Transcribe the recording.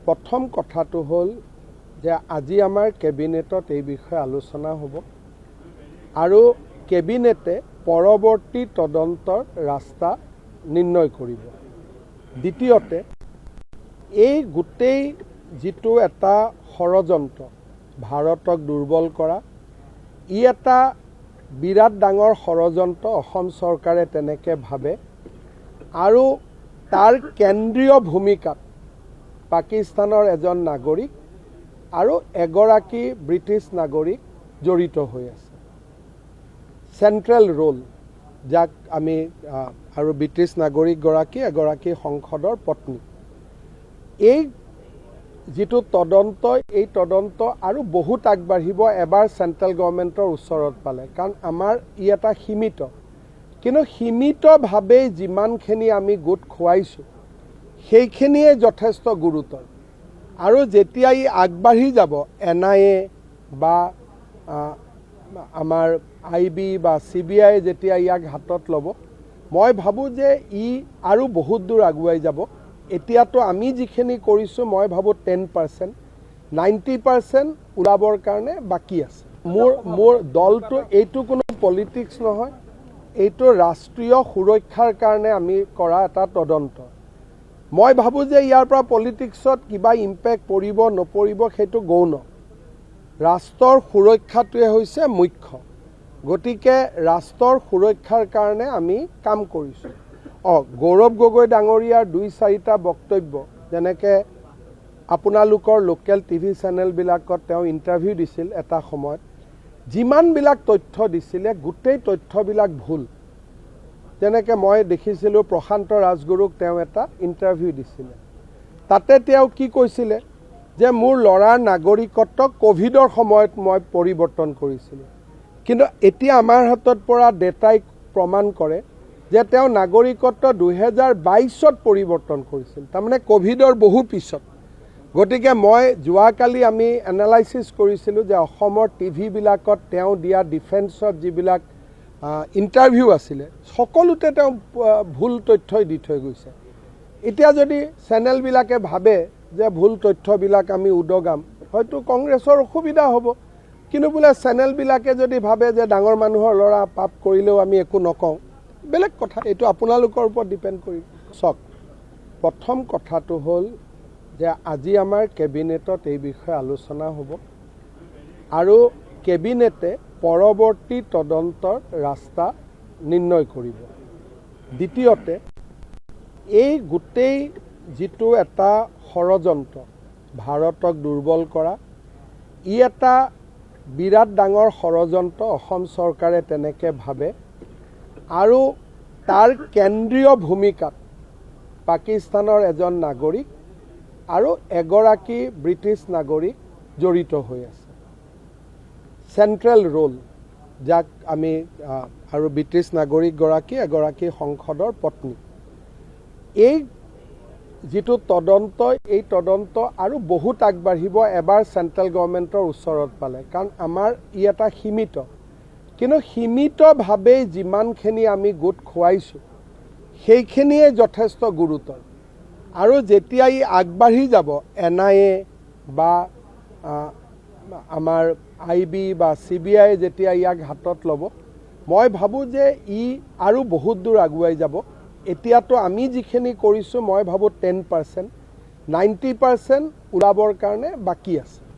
প্ৰথম কথাটো হ'ল যে আজি আমাৰ কেবিনেটত এই বিষয়ে আলোচনা হ'ব আৰু কেবিনেটে পৰৱৰ্তী তদন্তৰ ৰাস্তা নিৰ্ণয় কৰিব। দ্বিতীয়তে এই গোটেই যিটো এটা ষড়যন্ত্ৰ ভাৰতক দুৰ্বল কৰা, ই এটা বিৰাট ডাঙৰ ষড়যন্ত্ৰ অসম চৰকাৰে তেনেকৈ ভাবে আৰু তাৰ কেন্দ্ৰীয় ভূমিকাত পাকিস্তানৰ এজন নাগৰিক আৰু এগৰাকী ব্ৰিটিছ নাগৰিক জড়িত হৈ আছে। চেণ্ট্ৰেল ৰোল যাক আমি আৰু ব্ৰিটিছ নাগৰিকগৰাকী এগৰাকী সংসদৰ পত্নী। এই যিটো তদন্ত, এই তদন্ত আৰু বহুত আগবাঢ়িব এবাৰ চেণ্ট্ৰেল গভৰ্ণমেণ্টৰ ওচৰত পালে, কাৰণ আমাৰ ই এটা সীমিত, কিন্তু সীমিতভাৱেই যিমানখিনি আমি গোট খুৱাইছোঁ সেইখিনিয়ে যথেষ্ট গুৰুতৰ। আৰু যেতিয়া ই আগবাঢ়ি যাব, NIA বা আমাৰ IB বা CBI যেতিয়া ইয়াক হাতত ল'ব, মই ভাবোঁ যে ই আৰু বহুত দূৰ আগুৱাই যাব। এতিয়াতো আমি যিখিনি কৰিছোঁ মই ভাবোঁ 10%, 90% ওলাবৰ কাৰণে বাকী আছে। মোৰ দলটো এইটো কোনো পলিটিক্স নহয়, এইটো ৰাষ্ট্ৰীয় সুৰক্ষাৰ কাৰণে আমি কৰা এটা তদন্ত। মই ভাবোঁ যে ইয়াৰ পৰা পলিটিক্সত কিবা ইম্পেক্ট পৰিব নপৰিব সেইটো গৌণ। ৰাষ্ট্ৰৰ সুৰক্ষাটোৱে হৈছে মুখ্য, গতিকে ৰাষ্ট্ৰৰ সুৰক্ষাৰ কাৰণে আমি কাম কৰিছোঁ। গৌৰৱ গগৈ ডাঙৰীয়াৰ 2-4টা বক্তব্য, যেনেকৈ আপোনালোকৰ লোকেল TV চেনেলবিলাকত তেওঁ ইণ্টাৰভিউ দিছিল এটা সময়ত, যিমানবিলাক তথ্য দিছিলে গোটেই তথ্যবিলাক ভুল। যেনেকৈ মই দেখিছিলোঁ প্ৰশান্ত ৰাজগুৰুক তেওঁ এটা ইণ্টাৰভিউ দিছিলে, তাতে তেওঁ কি কৈছিলে যে মোৰ ল'ৰাৰ নাগৰিকত্ব ক'ভিডৰ সময়ত মই পৰিৱৰ্তন কৰিছিলোঁ, কিন্তু এতিয়া আমাৰ হাতত পৰা ডেটাই প্ৰমাণ কৰে যে তেওঁ নাগৰিকত্ব 2022ত পৰিৱৰ্তন কৰিছিল, তাৰমানে ক'ভিডৰ বহু পিছত। গতিকে মই যোৱাকালি আমি এনালাইচিছ কৰিছিলোঁ যে অসমৰ টিভিবিলাকত তেওঁ দিয়া ডিফেন্সত যিবিলাক ইণ্টাৰভিউ আছিলে সকলোতে তেওঁ ভুল তথ্যই দি থৈ গৈছে। এতিয়া যদি চেনেলবিলাকে ভাবে যে ভুল তথ্যবিলাক আমি উদগাম, হয়তো কংগ্ৰেছৰ অসুবিধা হ'ব, কিন্তু বোলে চেনেলবিলাকে যদি ভাবে যে ডাঙৰ মানুহৰ ল'ৰা পাপ কৰিলেও আমি একো নকওঁ, বেলেগ কথা, এইটো আপোনালোকৰ ওপৰত ডিপেণ্ড কৰিব। চাওক, প্ৰথম কথাটো হ'ল যে আজি আমাৰ কেবিনেটত এই বিষয়ে আলোচনা হ'ব আৰু কেবিনেটে পৰৱৰ্তী তদন্তৰ ৰাস্তা নিৰ্ণয় কৰিব। দ্বিতীয়তে এই গোটেই যিটো এটা ষড়যন্ত্ৰ ভাৰতক দুৰ্বল কৰা, ই এটা বিৰাট ডাঙৰ ষড়যন্ত্ৰ অসম চৰকাৰে তেনেকৈ ভাবে আৰু তাৰ কেন্দ্ৰীয় ভূমিকাত পাকিস্তানৰ এজন নাগৰিক আৰু এগৰাকী ব্ৰিটিছ নাগৰিক জড়িত হৈ আছে। চেণ্ট্ৰেল ৰোল যাক আমি আৰু ব্ৰিটিছ নাগৰিকগৰাকী এগৰাকী সংসদৰ পত্নী। এই যিটো তদন্ত, এই তদন্ত আৰু বহুত আগবাঢ়িব এবাৰ চেণ্ট্ৰেল গভৰ্ণমেণ্টৰ ওচৰত পালে, কাৰণ আমাৰ ই এটা সীমিত, কিন্তু সীমিতভাৱেই যিমানখিনি আমি গোট খুৱাইছোঁ সেইখিনিয়ে যথেষ্ট গুৰুতৰ। আৰু যেতিয়া ই আগবাঢ়ি যাব, NIA বা আমাৰ IB বা CBI যেতিয়া ইয়াক হাতত ল'ব, মই ভাবোঁ যে ই আৰু বহুত দূৰ আগুৱাই যাব। এতিয়াতো আমি যিখিনি কৰিছোঁ মই ভাবোঁ 10%, 90% ওলাবৰ কাৰণে বাকী আছে।